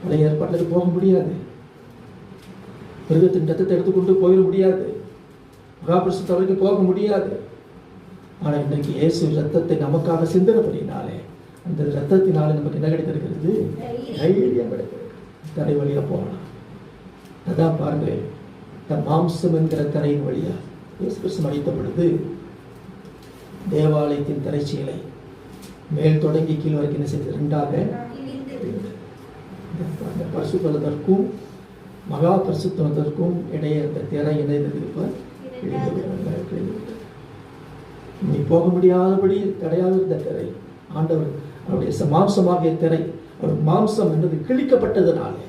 பழைய ஏற்பாட்டில் போக முடியாது. மிருகத்தின் ரத்தத்தை எடுத்துக்கொண்டு போயிட முடியாது. மகாபரிசுத்த வரைக்கும் போக முடியாது. ஆனால் இன்றைக்கு இயேசு ரத்தத்தை நமக்காக சிந்தனப்படினாலே அந்த ரத்தத்தினாலே நமக்கு என்ன கிடைத்திருக்கிறது? தைரியம் கிடைக்கிறது. தரை வழியாக போகலாம். அதான் பாருங்க, தன் மாம்சம் என்கிற தரையின் வழியா இயேசு கிறிஸ்து அடித்த பொழுது தேவாலயத்தின் திரைச்சீலை மேல் தொடங்கி கீழ் வரைக்கும் என்ன செய்தது? ரெண்டாக. அந்த பரிசுத்தத்திற்கும் மகா பரிசுத்தத்திற்கும் இடையே அந்த திரை இணைந்தது. நீ போக முடியாதபடி தடையாக இருந்த திரை ஆண்டவர் அவருடைய மாம்சமாகிய திரை, அவர் மாம்சம் என்பது கிழிக்கப்பட்டதுனாலே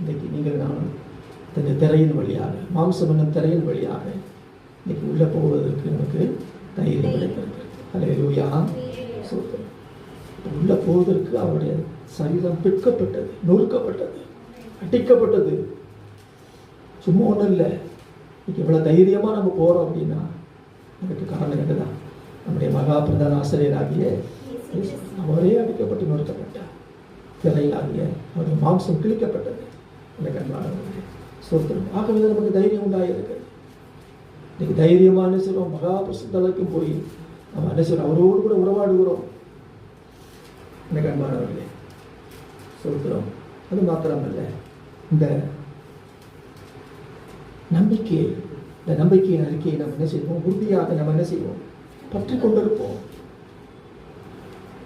இன்னைக்கு நீங்கள் நான் இந்த திரையின் வழியாக, மாம்சம் என்னும் திரையின் வழியாக இன்னைக்கு உள்ள போவதற்கு நமக்கு தைரியம் கிடைக்கிறது. அல்லேலூயா. உள்ள போவதற்கு அவருடைய சரீரம் பிற்கப்பட்டது, நொறுக்கப்பட்டது, அடிக்கப்பட்டது. சும்மா ஒன்றும் இல்லை. இன்னைக்கு இவ்வளோ தைரியமாக நம்ம போகிறோம் அப்படின்னா அதுக்கு காரணம் என்னதான்? நம்முடைய மகா பிரதான ஆசிரியராகிய அவரே அடிக்கப்பட்டு நொறுக்கப்பட்டார். திரையாகிய அவருடைய மாம்சம் கிழிக்கப்பட்டது. அந்த கண்மாணவர்களே சோத்திரம். ஆகவே நமக்கு தைரியம் உண்டாயிருக்கிறது. இன்னைக்கு தைரியமாக என்ன செய்வோம்? மகா பிரசுத்தலுக்கும் போய் நம்ம என்ன செய்வோம்? அவரோடு கூட உறவாடுகிறோம். இந்த கண்மாணவர்களே சோத்திரம். அது மாத்திரமல்ல, இந்த நம்பிக்கையின் அறிக்கையை நம்ம என்ன செய்வோம்? உறுதியாக நம்ம என்ன செய்வோம்? பற்றி கொண்டிருப்போம்.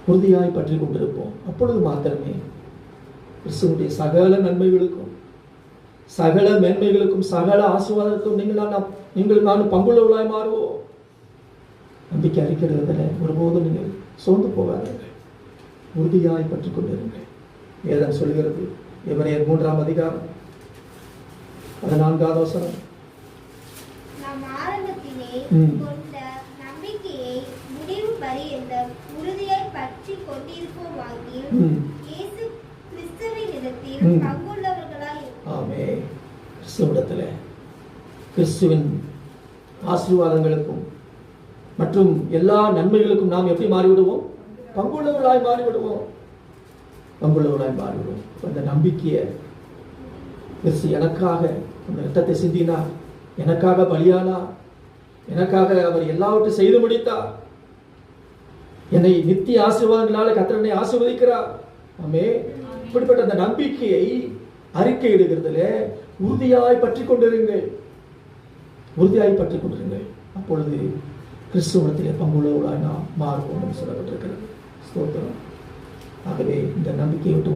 உறுதியாய் பற்றி கொண்டிருப்போம். அப்பொழுது மாத்திரமே கிறிஸ்துவுடைய சகல நன்மைகளுக்கும், சகல மேன்மைகளுக்கும், சகல ஆசீர்வாதத்துக்கும் நீங்கள் நான் பங்குள்ளவர்களாய் மாறுவோம். நம்பிக்கை அறிக்கிறதுல ஒருபோதும் நீங்கள் சோர்ந்து போகாதீர்கள். உறுதியாய் பற்றி கொண்டிருங்கள். வேதம் சொல்கிறது, எபிரேயர் 3ஆம் அதிகாரம் 14ஆவது வசனம், நாம் ஆரம்பத்திலே கொண்ட நம்பிக்கையை முடிவு பரியந்தம் உறுதியாய் பற்றி கொண்டிருப்போமாகில் இயேசு கிறிஸ்துவினிடத்தில் பங்குள்ளவர்களாய் இருப்போம். ஆமென். கிறிஸ்துவிடத்தில் கிறிஸ்துவின் ஆசீர்வாதங்களுக்கும் மற்றும் எல்லா நன்மைகளுக்கும் நாம் எப்படி மாறிவிடுவோம்? பங்குள்ளவர்களாய் மாறிவிடுவோம். அந்த நம்பிக்கையை கிறிஸ்து எனக்காக அந்த இரத்தத்தை சிந்தினார், எனக்காக பலியானார், எனக்காக அவர் எல்லாவற்றையும் செய்து முடித்தார், என்னை நித்திய ஆசீர்வாதங்களால கர்த்தர் என்னை ஆசீர்வதிக்கிறார். ஆமென். இப்படிப்பட்ட அந்த நம்பிக்கையை அறிக்கையிடுகிறதுல உறுதியாய் பற்றி கொண்டிருங்கள். அப்பொழுது கிறிஸ்துவத்திலே பங்குள்ளவர்களாய் நாம் மாறுவோம் என்று சொல்லப்பட்டிருக்கிறது. ஸ்தோத்திரம். ஆகவே இந்த நம்பிக்கையை விட்டு